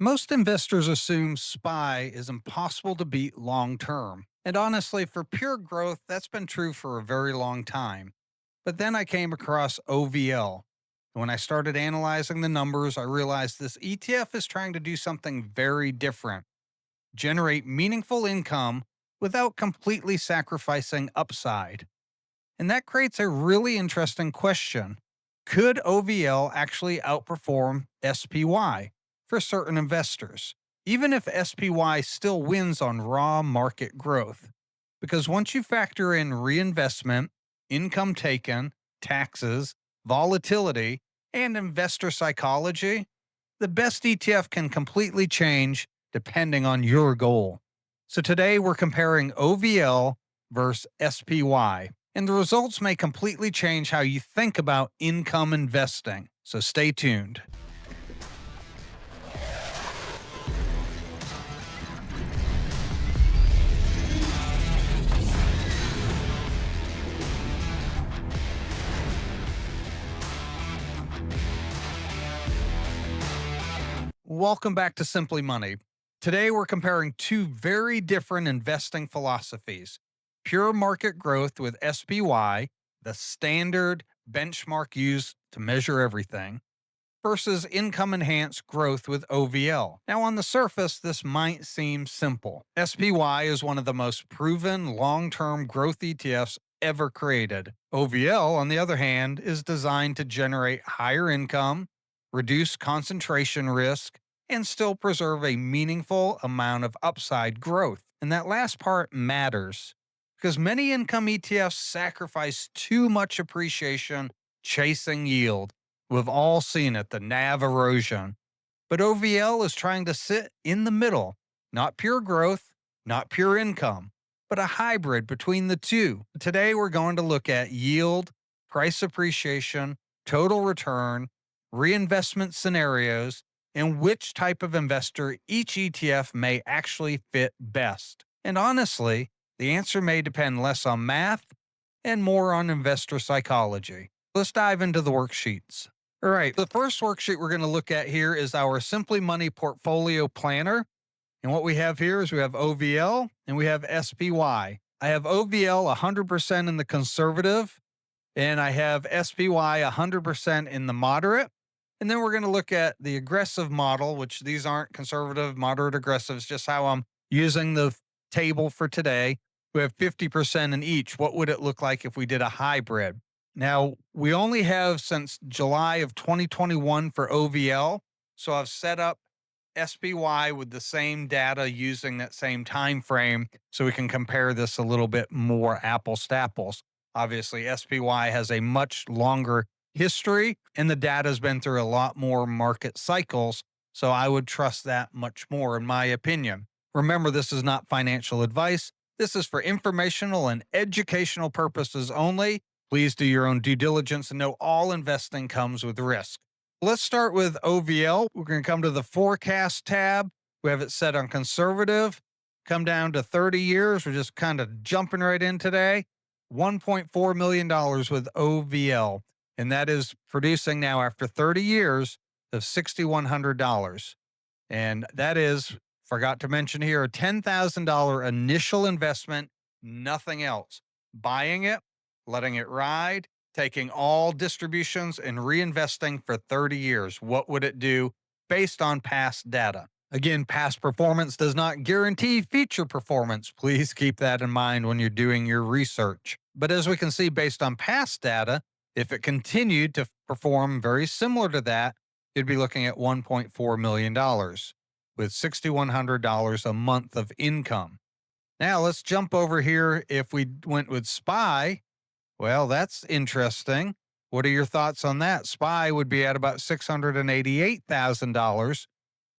Most investors assume SPY is impossible to beat long term. And honestly, for pure growth, that's been true for a very long time. But then I came across OVL. When I started analyzing the numbers, I realized this ETF is trying to do something very different: generate meaningful income without completely sacrificing upside. And that creates a really interesting question. Could OVL actually outperform SPY for certain investors, even if SPY still wins on raw market growth? Because once you factor in reinvestment, income taken, taxes, volatility, and investor psychology, the best ETF can completely change depending on your goal. So today we're comparing OVL versus SPY, and the results may completely change how you think about income investing. So stay tuned. Welcome back to Simply Money. Today we're comparing two very different investing philosophies: pure market growth with SPY, the standard benchmark used to measure everything, versus income enhanced growth with OVL. Now, on the surface, this might seem simple. SPY is one of the most proven long term growth ETFs ever created. OVL, on the other hand, is designed to generate higher income, reduce concentration risk, and still preserve a meaningful amount of upside growth. And that last part matters because many income ETFs sacrifice too much appreciation chasing yield. We've all seen it, the NAV erosion. But OVL is trying to sit in the middle, not pure growth, not pure income, but a hybrid between the two. Today, we're going to look at yield, price appreciation, total return, reinvestment scenarios, and which type of investor each ETF may actually fit best. And honestly, the answer may depend less on math and more on investor psychology. Let's dive into the worksheets. All right, the first worksheet we're going to look at here is our Simply Money Portfolio Planner. And what we have here is we have OVL and we have SPY. I have OVL 100% in the conservative, and I have SPY 100% in the moderate. And then we're going to look at the aggressive model, which these aren't conservative, moderate, aggressive. It's just how I'm using the table for today. We have 50% in each. What would it look like if we did a hybrid? Now, we only have since July of 2021 for OVL. So I've set up SPY with the same data using that same time frame so we can compare this a little bit more apples to apples. Obviously, SPY has a much longer history and the data has been through a lot more market cycles. So I would trust that much more, in my opinion. Remember, this is not financial advice. This is for informational and educational purposes only. Please do your own due diligence and know all investing comes with risk. Let's start with OVL. We're going to come to the forecast tab. We have it set on conservative. Come down to 30 years. We're just kind of jumping right in today. $1.4 million with OVL. And that is producing now after 30 years of $6,100. And that is, forgot to mention here, a $10,000 initial investment, nothing else. Buying it, letting it ride, taking all distributions and reinvesting for 30 years. What would it do based on past data? Again, past performance does not guarantee future performance. Please keep that in mind when you're doing your research. But as we can see, based on past data, if it continued to perform very similar to that, you'd be looking at $1.4 million with $6,100 a month of income. Now let's jump over here. If we went with SPY, well, that's interesting. What are your thoughts on that? SPY would be at about $688,000,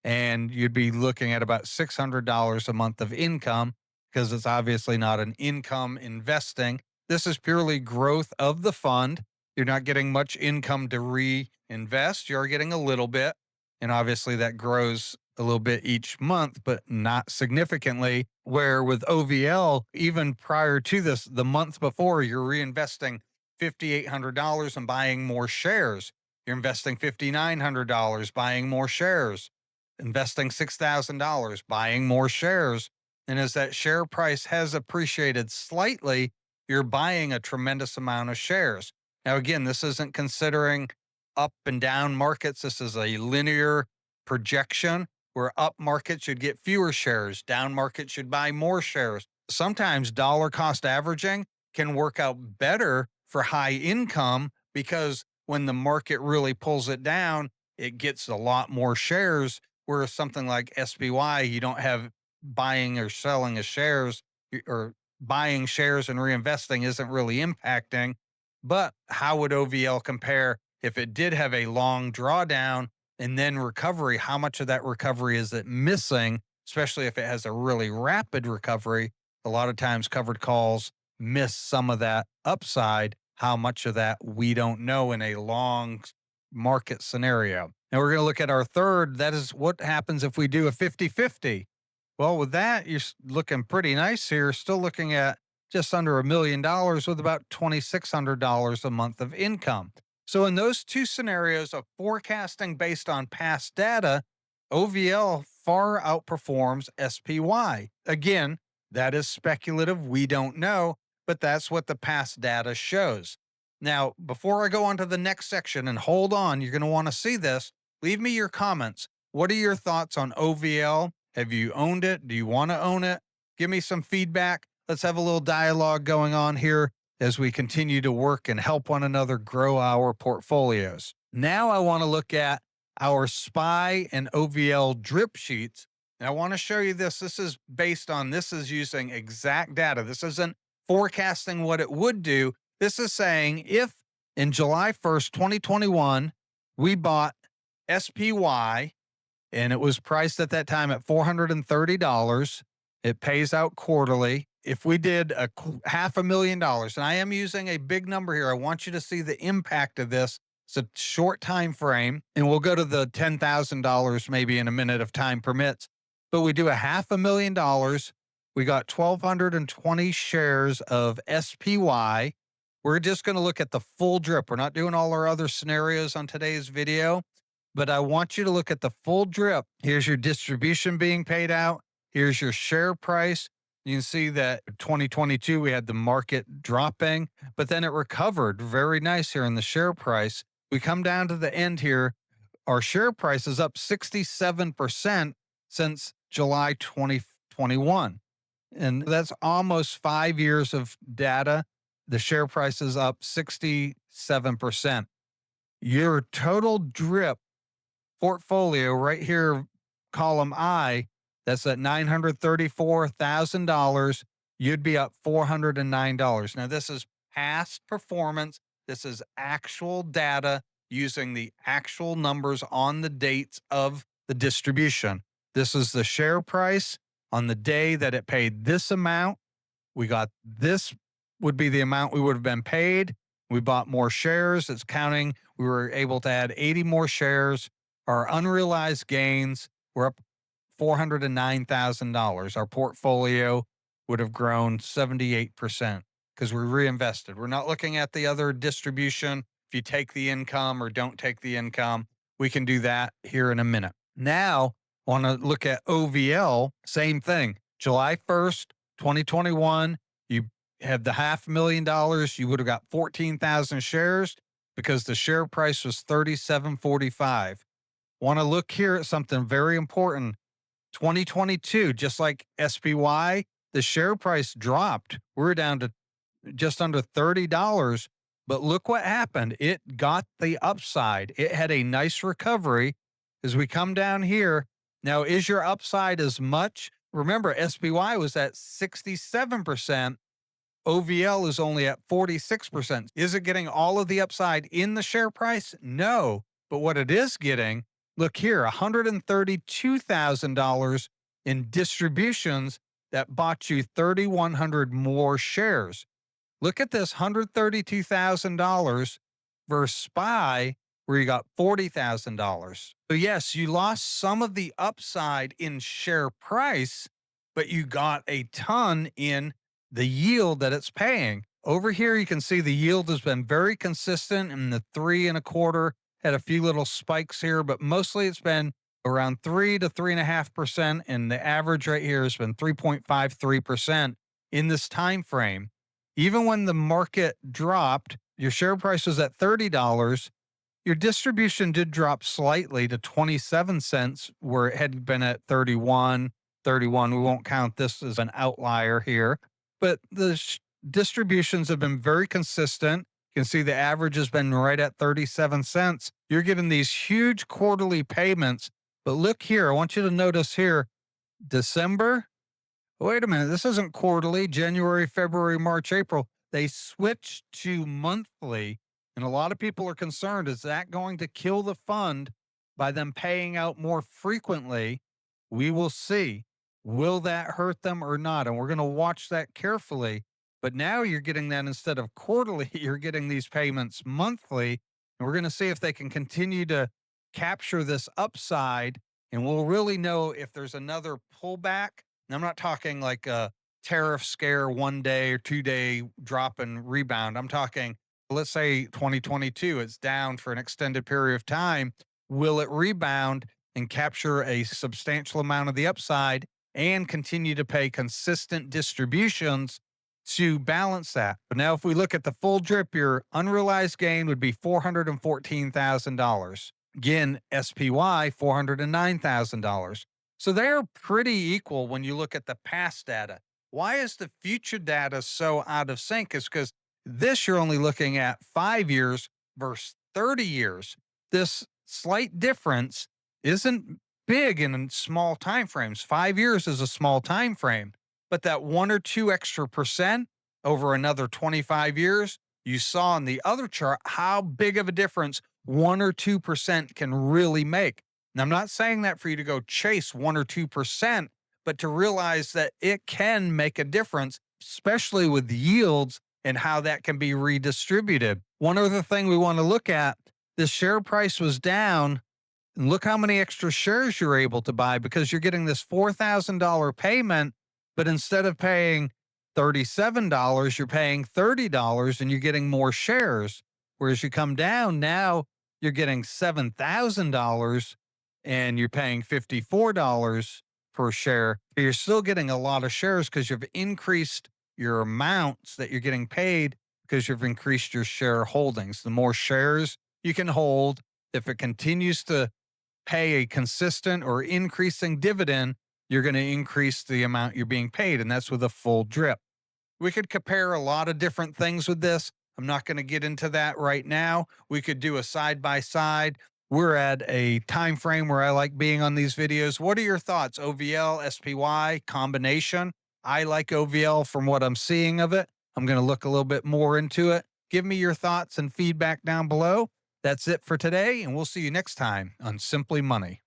and you'd be looking at about $600 a month of income because it's obviously not an income investing. This is purely growth of the fund. You're not getting much income to reinvest. You're getting a little bit, and obviously that grows a little bit each month, but not significantly. Where with OVL, even prior to this, the month before, you're reinvesting $5,800 and buying more shares. You're investing $5,900, buying more shares. investing $6,000, buying more shares. And as that share price has appreciated slightly, you're buying a tremendous amount of shares. Now, again, this isn't considering up and down markets. This is a linear projection where up market should get fewer shares, down market should buy more shares. Sometimes dollar cost averaging can work out better for high income because when the market really pulls it down, it gets a lot more shares. Whereas something like SPY, you don't have buying or selling of shares, or buying shares and reinvesting isn't really impacting. But how would OVL compare if it did have a long drawdown and then recovery? How much of that recovery is it missing, especially if it has a really rapid recovery? A lot of times covered calls miss some of that upside. How much of that we don't know in a long market scenario. Now we're going to look at our third. That is what happens if we do a 50-50. Well, with that, you're looking pretty nice here. Still looking at just under $1 million with about $2,600 a month of income. So, in those two scenarios of forecasting based on past data, OVL far outperforms SPY. Again, that is speculative. We don't know, but that's what the past data shows. Now, before I go on to the next section, and hold on, you're going to want to see this, leave me your comments. What are your thoughts on OVL? Have you owned it? Do you want to own it? Give me some feedback. Let's have a little dialogue going on here as we continue to work and help one another grow our portfolios. Now I want to look at our SPY and OVL drip sheets. And I want to show you this. This is using exact data. This isn't forecasting what it would do. This is saying if in July 1st, 2021, we bought SPY and it was priced at that time at $430. It pays out quarterly. If we did a $500,000, and I am using a big number here, I want you to see the impact of this. It's a short time frame, and we'll go to the $10,000 maybe in a minute if time permits. But we do a $500,000. We got 1,220 shares of SPY. We're just going to look at the full drip. We're not doing all our other scenarios on today's video, but I want you to look at the full drip. Here's your distribution being paid out. Here's your share price. You can see that 2022, we had the market dropping, but then it recovered very nice here in the share price. We come down to the end here. Our share price is up 67% since July 2021. And that's almost 5 years of data. The share price is up 67%. Your total drip portfolio right here, column I, that's at $934,000. You'd be up $409. Now, this is past performance. This is actual data using the actual numbers on the dates of the distribution. This is the share price on the day that it paid this amount. We got this would be the amount we would have been paid. We bought more shares. It's counting. We were able to add 80 more shares. Our unrealized gains were up $409,000. Our portfolio would have grown 78% because we reinvested. We're not looking at the other distribution. If you take the income or don't take the income, we can do that here in a minute. Now, I want to look at OVL. Same thing. July 1st, 2021, you had the $500,000. You would have got 14,000 shares because the share price was $37.45. Want to look here at something very important. 2022, just like SPY, the share price dropped. We're down to just under $30. But look what happened. It got the upside. It had a nice recovery as we come down here. Now, is your upside as much? Remember, SPY was at 67%. OVL is only at 46%. Is it getting all of the upside in the share price? No. But what it is getting, look here, $132,000 in distributions that bought you 3,100 more shares. Look at this $132,000 versus SPY, where you got $40,000. So yes, you lost some of the upside in share price, but you got a ton in the yield that it's paying. Over here, you can see the yield has been very consistent in the 3.25, had a few little spikes here, but mostly it's been around 3 to 3.5%, and the average right here has been 3.53% in this time frame. Even when the market dropped, your share price was at $30. Your distribution did drop slightly to 27 cents, where it had been at 31, 31. We won't count this as an outlier here, but the distributions have been very consistent. You can see the average has been right at 37 cents. You're getting these huge quarterly payments. But look here, I want you to notice here, December. Wait a minute, this isn't quarterly, January, February, March, April. They switched to monthly, and a lot of people are concerned, is that going to kill the fund by them paying out more frequently? We will see. Will that hurt them or not? And we're going to watch that carefully. But now you're getting that instead of quarterly, you're getting these payments monthly. And we're going to see if they can continue to capture this upside. And we'll really know if there's another pullback. And I'm not talking like a tariff scare 1 day or 2 day drop and rebound. I'm talking, let's say 2022, it's down for an extended period of time. Will it rebound and capture a substantial amount of the upside and continue to pay consistent distributions to balance that? But now, if we look at the full drip, your unrealized gain would be $414,000. Again, SPY, $409,000. So they're pretty equal when you look at the past data. Why is the future data so out of sync? Is because this you're only looking at 5 years versus 30 years. This slight difference isn't big in small time frames. 5 years is a small time frame, but that 1 or 2 extra percent over another 25 years, you saw in the other chart how big of a difference 1 or 2% can really make. Now, I'm not saying that for you to go chase 1 or 2%, but to realize that it can make a difference, especially with yields and how that can be redistributed. One other thing we want to look at, the share price was down, and look how many extra shares you're able to buy, because you're getting this $4,000 payment, but instead of paying $37, you're paying $30 and you're getting more shares. Whereas you come down now, you're getting $7,000 and you're paying $54 per share. You're still getting a lot of shares because you've increased your amounts that you're getting paid because you've increased your share holdings. The more shares you can hold, if it continues to pay a consistent or increasing dividend, you're going to increase the amount you're being paid. And that's with a full drip. We could compare a lot of different things with this. I'm not going to get into that right now. We could do a side by side. We're at a time frame where I like being on these videos. What are your thoughts? OVL, SPY, combination? I like OVL from what I'm seeing of it. I'm going to look a little bit more into it. Give me your thoughts and feedback down below. That's it for today, and we'll see you next time on Simply Money.